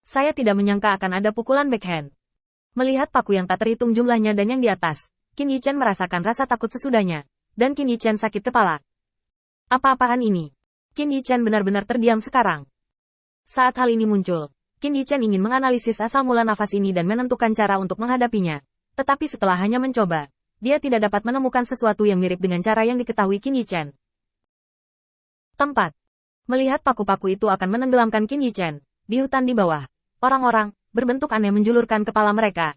Saya tidak menyangka akan ada pukulan backhand. Melihat paku yang tak terhitung jumlahnya dan yang di atas, Qin Yichen merasakan rasa takut sesudahnya. Dan Qin Yichen sakit kepala. Apa-apaan ini? Qin Yichen benar-benar terdiam sekarang. Saat hal ini muncul, Qin Yichen ingin menganalisis asal mula nafas ini dan menentukan cara untuk menghadapinya. Tetapi setelah hanya mencoba, dia tidak dapat menemukan sesuatu yang mirip dengan cara yang diketahui Qin Yichen. Tempat. Melihat paku-paku itu akan menenggelamkan Qin Yichen, di hutan di bawah, orang-orang berbentuk aneh menjulurkan kepala mereka.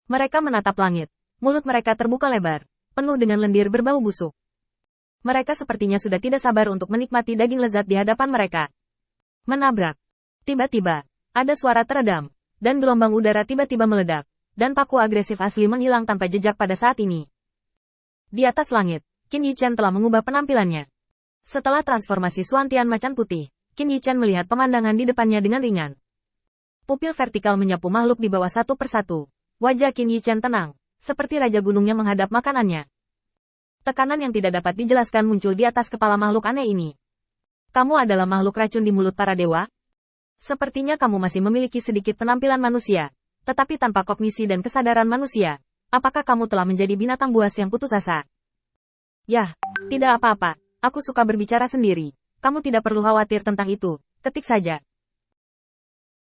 Mereka menatap langit, mulut mereka terbuka lebar, penuh dengan lendir berbau busuk. Mereka sepertinya sudah tidak sabar untuk menikmati daging lezat di hadapan mereka. Menabrak. Tiba-tiba, ada suara teredam, dan gelombang udara tiba-tiba meledak, dan paku agresif asli menghilang tanpa jejak pada saat ini. Di atas langit, Qin Yichen telah mengubah penampilannya. Setelah transformasi Suantian macan putih, Qin Yichen melihat pemandangan di depannya dengan ringan. Pupil vertikal menyapu makhluk di bawah satu persatu. Wajah Qin Yichen tenang, seperti raja gunungnya menghadap makanannya. Tekanan yang tidak dapat dijelaskan muncul di atas kepala makhluk aneh ini. Kamu adalah makhluk racun di mulut para dewa? Sepertinya kamu masih memiliki sedikit penampilan manusia, tetapi tanpa kognisi dan kesadaran manusia. Apakah kamu telah menjadi binatang buas yang putus asa? Yah, tidak apa-apa, aku suka berbicara sendiri. Kamu tidak perlu khawatir tentang itu, ketik saja.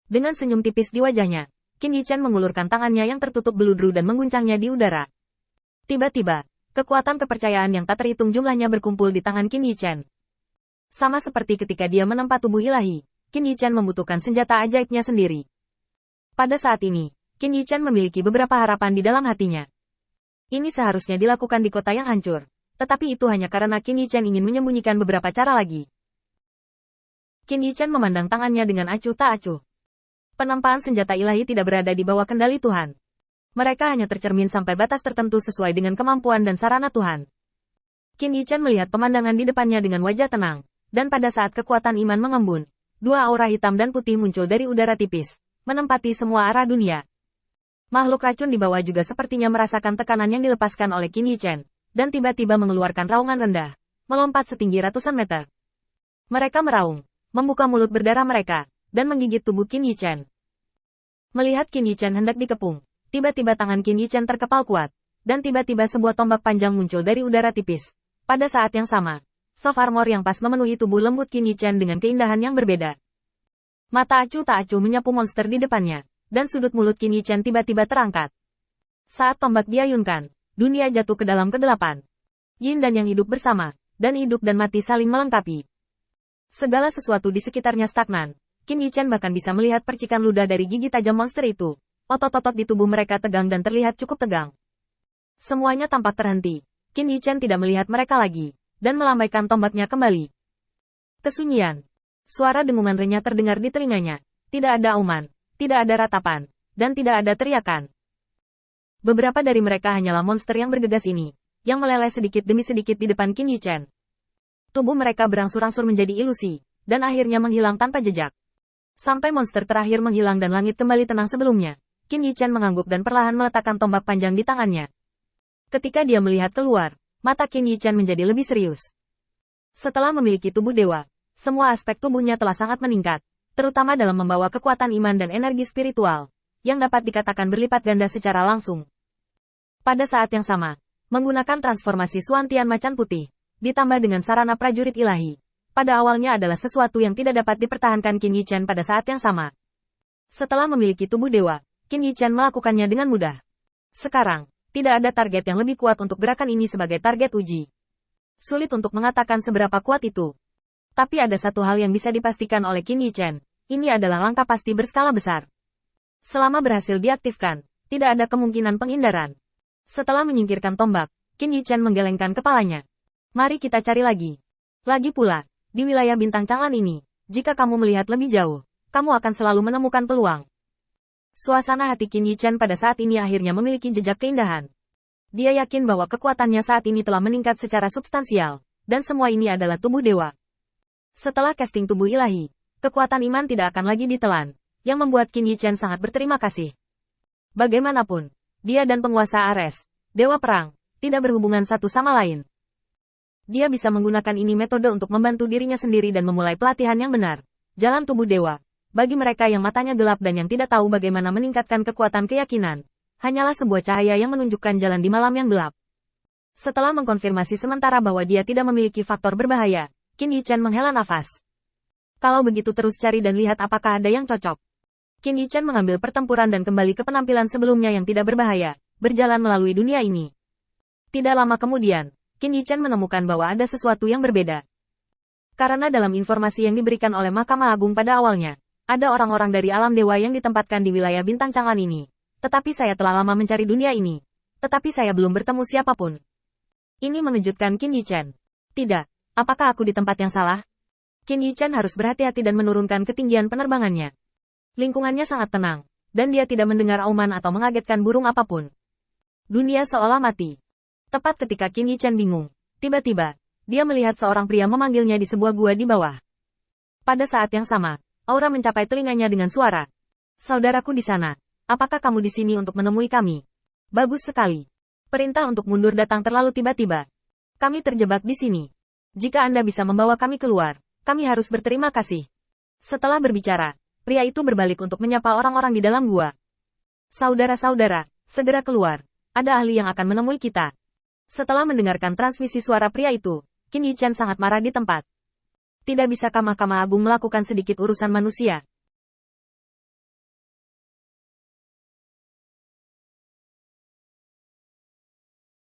Dengan senyum tipis di wajahnya, Qin Yichen mengulurkan tangannya yang tertutup beludru dan mengguncangnya di udara. Tiba-tiba, kekuatan kepercayaan yang tak terhitung jumlahnya berkumpul di tangan Qin Yichen. Sama seperti ketika dia menempa tubuh ilahi, Qin Yichen membutuhkan senjata ajaibnya sendiri. Pada saat ini, Qin Yichen memiliki beberapa harapan di dalam hatinya. Ini seharusnya dilakukan di kota yang hancur, tetapi itu hanya karena Qin Yichen ingin menyembunyikan beberapa cara lagi. Qin Yichen memandang tangannya dengan acuh tak acuh. Penempaan senjata ilahi tidak berada di bawah kendali Tuhan. Mereka hanya tercermin sampai batas tertentu sesuai dengan kemampuan dan sarana Tuhan. Qin Yichen melihat pemandangan di depannya dengan wajah tenang, dan pada saat kekuatan iman mengembun, dua aura hitam dan putih muncul dari udara tipis, menempati semua arah dunia. Makhluk racun di bawah juga sepertinya merasakan tekanan yang dilepaskan oleh Qin Yichen, dan tiba-tiba mengeluarkan raungan rendah, melompat setinggi ratusan meter. Mereka meraung, membuka mulut berdarah mereka, dan menggigit tubuh Qin Yichen. Melihat Qin Yichen hendak dikepung, tiba-tiba tangan Qin Yichen terkepal kuat, dan tiba-tiba sebuah tombak panjang muncul dari udara tipis. Pada saat yang sama, soft armor yang pas memenuhi tubuh lembut Qin Yichen dengan keindahan yang berbeda. Mata acuh tak acuh menyapu monster di depannya, dan sudut mulut Qin Yichen tiba-tiba terangkat. Saat tombak diayunkan, dunia jatuh ke dalam kegelapan. Yin dan yang hidup bersama, dan hidup dan mati saling melengkapi. Segala sesuatu di sekitarnya stagnan. Qin Yichen bahkan bisa melihat percikan ludah dari gigi tajam monster itu. Otot-otot di tubuh mereka tegang dan terlihat cukup tegang. Semuanya tampak terhenti. Qin Yichen tidak melihat mereka lagi, dan melambaikan tombaknya kembali. Kesunyian. Suara dengungan renyah terdengar di telinganya. Tidak ada auman, tidak ada ratapan, dan tidak ada teriakan. Beberapa dari mereka hanyalah monster yang bergegas ini, yang meleleh sedikit demi sedikit di depan Qin Yichen. Tubuh mereka berangsur-angsur menjadi ilusi, dan akhirnya menghilang tanpa jejak. Sampai monster terakhir menghilang dan langit kembali tenang sebelumnya, Qin Yichen mengangguk dan perlahan meletakkan tombak panjang di tangannya. Ketika dia melihat keluar, mata Qin Yichen menjadi lebih serius. Setelah memiliki tubuh dewa, semua aspek tubuhnya telah sangat meningkat, terutama dalam membawa kekuatan iman dan energi spiritual, yang dapat dikatakan berlipat ganda secara langsung. Pada saat yang sama, menggunakan transformasi Suantian macan putih, ditambah dengan sarana prajurit ilahi, pada awalnya adalah sesuatu yang tidak dapat dipertahankan Qin Yichen pada saat yang sama. Setelah memiliki tubuh dewa, Qin Yichen melakukannya dengan mudah. Sekarang, tidak ada target yang lebih kuat untuk gerakan ini sebagai target uji. Sulit untuk mengatakan seberapa kuat itu. Tapi ada satu hal yang bisa dipastikan oleh Qin Yichen, ini adalah langkah pasti berskala besar. Selama berhasil diaktifkan, tidak ada kemungkinan penghindaran. Setelah menyingkirkan tombak, Qin Yichen menggelengkan kepalanya. Mari kita cari lagi. Lagi pula, di wilayah bintang Chang'an ini, jika kamu melihat lebih jauh, kamu akan selalu menemukan peluang. Suasana hati Qin Yichen pada saat ini akhirnya memiliki jejak keindahan. Dia yakin bahwa kekuatannya saat ini telah meningkat secara substansial, dan semua ini adalah tubuh dewa. Setelah casting tubuh ilahi, kekuatan iman tidak akan lagi ditelan, yang membuat Qin Yichen sangat berterima kasih. Bagaimanapun, dia dan penguasa Ares, dewa perang, tidak berhubungan satu sama lain. Dia bisa menggunakan ini metode untuk membantu dirinya sendiri dan memulai pelatihan yang benar, Jalan tubuh dewa. Bagi mereka yang matanya gelap dan yang tidak tahu bagaimana meningkatkan kekuatan keyakinan, hanyalah sebuah cahaya yang menunjukkan jalan di malam yang gelap. Setelah mengkonfirmasi sementara bahwa dia tidak memiliki faktor berbahaya, Qin Yichen menghela nafas. Kalau begitu terus cari dan lihat apakah ada yang cocok. Qin Yichen mengambil pertempuran dan kembali ke penampilan sebelumnya yang tidak berbahaya, berjalan melalui dunia ini. Tidak lama kemudian, Qin Yichen menemukan bahwa ada sesuatu yang berbeda. Karena dalam informasi yang diberikan oleh Mahkamah Agung pada awalnya, ada orang-orang dari alam dewa yang ditempatkan di wilayah bintang Chang'an ini. Tetapi saya telah lama mencari dunia ini. Tetapi saya belum bertemu siapapun. Ini mengejutkan Qin Yichen. Tidak, apakah aku di tempat yang salah? Qin Yichen harus berhati-hati dan menurunkan ketinggian penerbangannya. Lingkungannya sangat tenang, dan dia tidak mendengar auman atau mengagetkan burung apapun. Dunia seolah mati. Tepat ketika Qin Yichen bingung, tiba-tiba, dia melihat seorang pria memanggilnya di sebuah gua di bawah. Pada saat yang sama, aura mencapai telinganya dengan suara. Saudaraku di sana, apakah kamu di sini untuk menemui kami? Bagus sekali. Perintah untuk mundur datang terlalu tiba-tiba. Kami terjebak di sini. Jika Anda bisa membawa kami keluar, kami harus berterima kasih. Setelah berbicara, pria itu berbalik untuk menyapa orang-orang di dalam gua. Saudara-saudara, segera keluar. Ada ahli yang akan menemui kita. Setelah mendengarkan transmisi suara pria itu, Qin Yichen sangat marah di tempat. Tidak bisakah Mahkamah Agung melakukan sedikit urusan manusia?